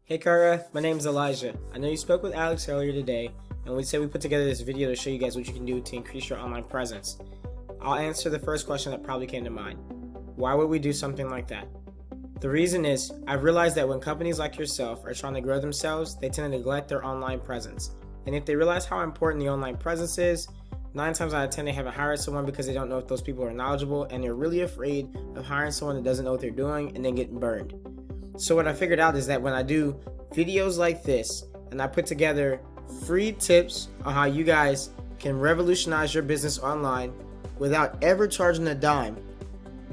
Hey Cara, my name is Elijah. I know you spoke with Alex earlier today, and we said we put together this video to show you guys what you can do to increase your online presence. I'll answer the first question that probably came to mind. Why would we do something like that? The reason is, I've realized that when companies like yourself are trying to grow themselves, they tend to neglect their online presence. And if they realize how important the online presence is, 9 times out of 10 they haven't hired someone because they don't know if those people are knowledgeable, and they're really afraid of hiring someone that doesn't know what they're doing and then getting burned. So what I figured out is that when I do videos like this and I put together free tips on how you guys can revolutionize your business online without ever charging a dime,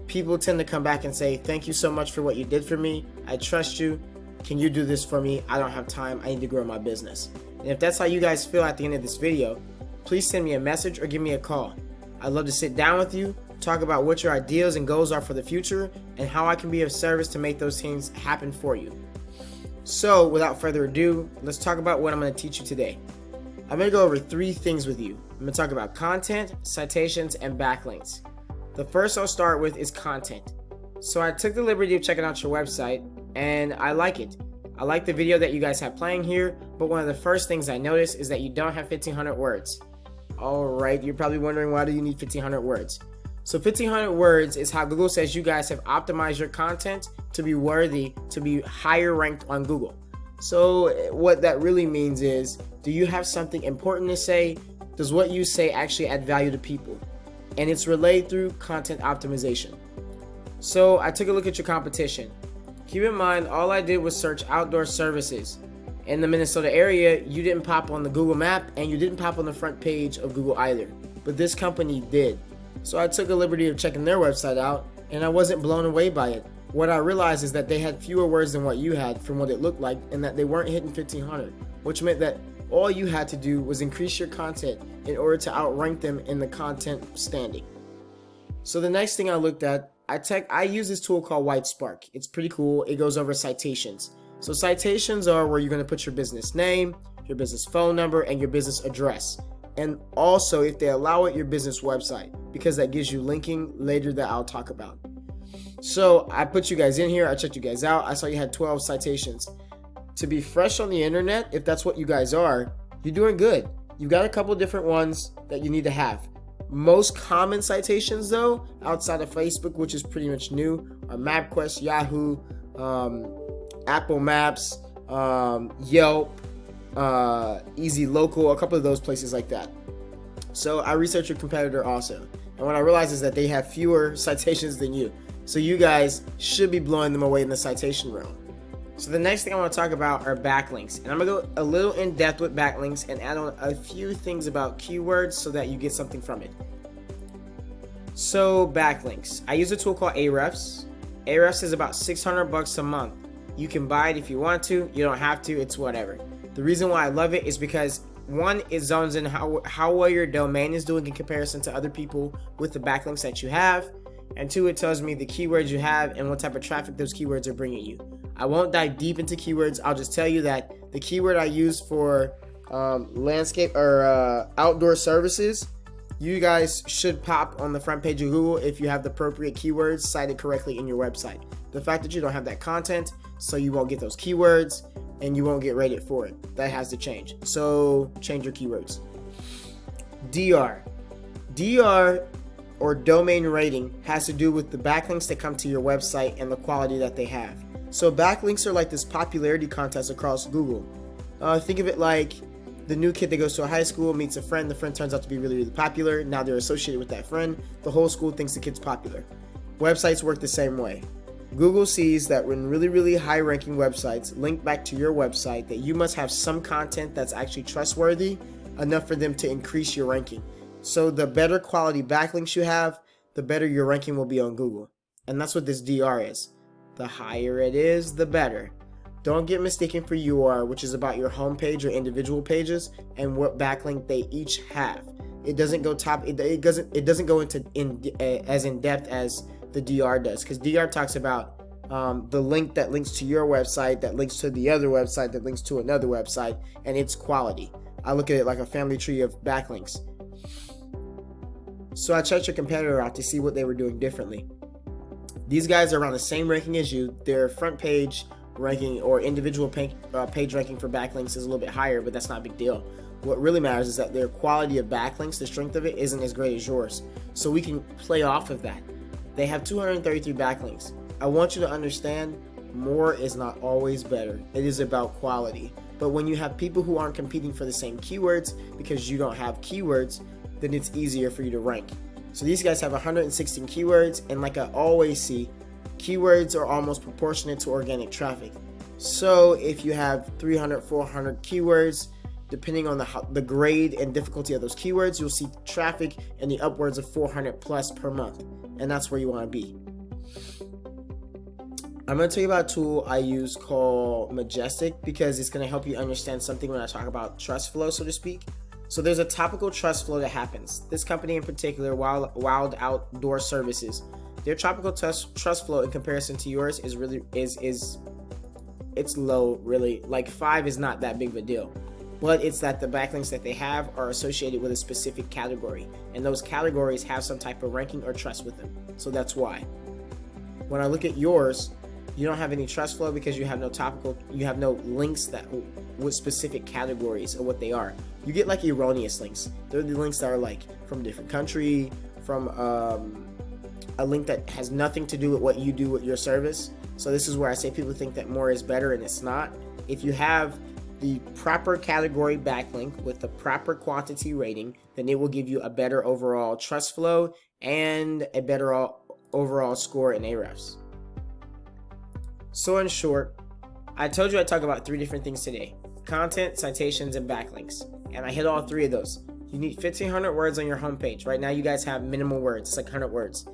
people tend to come back and say, thank you so much for what you did for me. I trust you. Can you do this for me? I don't have time. I need to grow my business. And if that's how you guys feel at the end of this video, please send me a message or give me a call. I'd love to sit down with you, talk about what your ideas and goals are for the future, and how I can be of service to make those things happen for you. So without further ado, let's talk about what I'm going to teach you today. I'm going to go over 3 things with you. I'm going to talk about content, citations, and backlinks. The first I'll start with is content. So I took the liberty of checking out your website, and I like it. I like the video that you guys have playing here, but one of the first things I noticed is that you don't have 1,500 words. Alright, you're probably wondering, why do you need 1,500 words? So 1,500 words is how Google says you guys have optimized your content to be worthy to be higher ranked on Google. So what that really means is, do you have something important to say? Does what you say actually add value to people? And it's relayed through content optimization. So I took a look at your competition. Keep in mind, all I did was search outdoor services. In the Minnesota area, you didn't pop on the Google map, and you didn't pop on the front page of Google either. But this company did. So I took a liberty of checking their website out, and I wasn't blown away by it. What I realized is that they had fewer words than what you had from what it looked like, and that they weren't hitting 1,500, which meant that all you had to do was increase your content in order to outrank them in the content standing. So the next thing I looked at, I use this tool called WhiteSpark. It's pretty cool. It goes over citations. So citations are where you're going to put your business name, your business phone number, and your business address. And also, if they allow it, your business website, because that gives you linking later that I'll talk about. So I put you guys in here. I checked you guys out. I saw you had 12 citations. To be fresh on the internet, if that's what you guys are, you're doing good. You've got a couple different ones that you need to have. Most common citations, though, outside of Facebook, which is pretty much new, are MapQuest, Yahoo, Apple Maps, Yelp, Easy Local, a couple of those places like that. So I researched your competitor also, and what I realized is that they have fewer citations than you. So you guys should be blowing them away in the citation realm. So the next thing I want to talk about are backlinks, and I'm gonna go a little in depth with backlinks and add on a few things about keywords so that you get something from it. So backlinks, I use a tool called Ahrefs. Ahrefs is about $600 a month. You can buy it if you want to. You don't have to. It's whatever. The reason why I love it is because, one, it zones in how well your domain is doing in comparison to other people with the backlinks that you have. And 2, it tells me the keywords you have and what type of traffic those keywords are bringing you. I won't dive deep into keywords. I'll just tell you that the keyword I use for landscape or outdoor services, you guys should pop on the front page of Google if you have the appropriate keywords cited correctly in your website. The fact that you don't have that content, so you won't get those keywords and you won't get rated for it. That has to change. So change your keywords. DR or domain rating has to do with the backlinks that come to your website and the quality that they have. So backlinks are like this popularity contest across Google. Think of it like the new kid that goes to a high school, meets a friend, the friend turns out to be really, really popular. Now they're associated with that friend. The whole school thinks the kid's popular. Websites work the same way. Google sees that when really, really high-ranking websites link back to your website, that you must have some content that's actually trustworthy enough for them to increase your ranking. So the better quality backlinks you have, the better your ranking will be on Google. And that's what this DR is. The higher it is, the better. Don't get mistaken for UR, which is about your homepage or individual pages and what backlink they each have. It doesn't go top. It doesn't go into as in depth as the DR does, because DR talks about the link that links to your website, that links to the other website, that links to another website, and its quality. I look at it like a family tree of backlinks. So I checked your competitor out to see what they were doing differently. These guys are around the same ranking as you. Their front page ranking or individual page ranking for backlinks is a little bit higher, but that's not a big deal. What really matters is that their quality of backlinks, the strength of it, isn't as great as yours. So we can play off of that. They have 233 backlinks. I want you to understand, more is not always better. It is about quality. But when you have people who aren't competing for the same keywords because you don't have keywords, then it's easier for you to rank. So these guys have 116 keywords, and like I always see, keywords are almost proportionate to organic traffic. So if you have 300, 400 keywords, depending on the grade and difficulty of those keywords, you'll see traffic in the upwards of 400 plus per month, and that's where you want to be. I'm going to tell you about a tool I use called Majestic, because it's going to help you understand something when I talk about trust flow, so to speak. So there's a topical trust flow that happens. This company in particular, Wild Outdoor Services, their tropical trust flow in comparison to yours is really it's low, really. Like 5 is not that big of a deal. But it's that the backlinks that they have are associated with a specific category, and those categories have some type of ranking or trust with them. So that's why. When I look at yours, you don't have any trust flow because you have no links that with specific categories of what they are. You get like erroneous links. They're the links that are like from a different country, from a link that has nothing to do with what you do with your service. So this is where I say people think that more is better, and it's not. If you have the proper category backlink with the proper quantity rating, then it will give you a better overall trust flow and a better overall score in Ahrefs. So in short, I told you I'd talk about 3 different things today: content, citations, and backlinks. And I hit all 3 of those. You need 1,500 words on your homepage. Right now you guys have minimal words. It's like 100 words.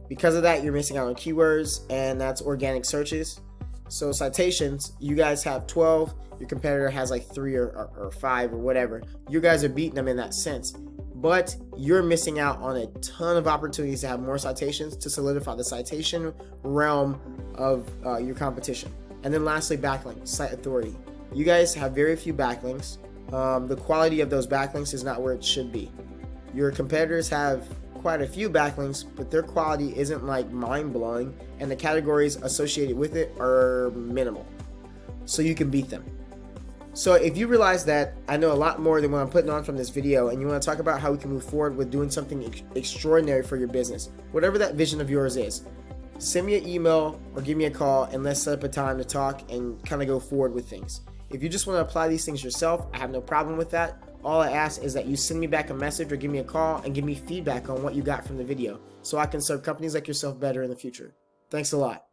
Because of that, you're missing out on keywords, and that's organic searches. So citations, you guys have 12. Your competitor has like 3 or 5 or whatever. You guys are beating them in that sense. But you're missing out on a ton of opportunities to have more citations to solidify the citation realm of your competition. And then lastly, backlinks, site authority. You guys have very few backlinks. The quality of those backlinks is not where it should be. Your competitors have quite a few backlinks, but their quality isn't like mind-blowing, and the categories associated with it are minimal. So you can beat them. So if you realize that I know a lot more than what I'm putting on from this video, and you want to talk about how we can move forward with doing something extraordinary for your business, whatever that vision of yours is, send me an email or give me a call, and let's set up a time to talk and kind of go forward with things. If you just want to apply these things yourself, I have no problem with that. All I ask is that you send me back a message or give me a call and give me feedback on what you got from the video, so I can serve companies like yourself better in the future. Thanks a lot.